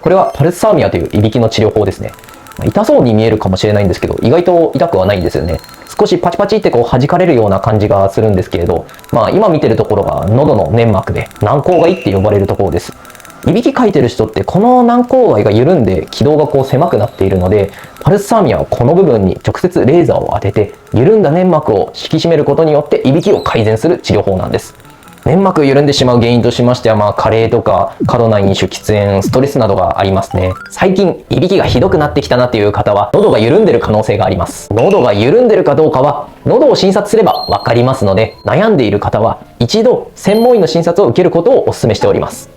これはパルスサーミアといういびきの治療法ですね。痛そうに見えるかもしれないんですけど、意外と痛くはないんですよね。少しパチパチってこう弾かれるような感じがするんですけれど、今見てるところが喉の粘膜で軟口蓋って呼ばれるところです。いびきかいてる人ってこの軟口蓋が緩んで気道がこう狭くなっているので、パルスサーミアはこの部分に直接レーザーを当てて緩んだ粘膜を引き締めることによっていびきを改善する治療法なんです。粘膜緩んでしまう原因としましては、加齢とか過度な飲酒、喫煙、ストレスなどがありますね。最近いびきがひどくなってきたなっていう方は喉が緩んでる可能性があります。喉が緩んでるかどうかは喉を診察すればわかりますので、悩んでいる方は一度専門医の診察を受けることをお勧めしております。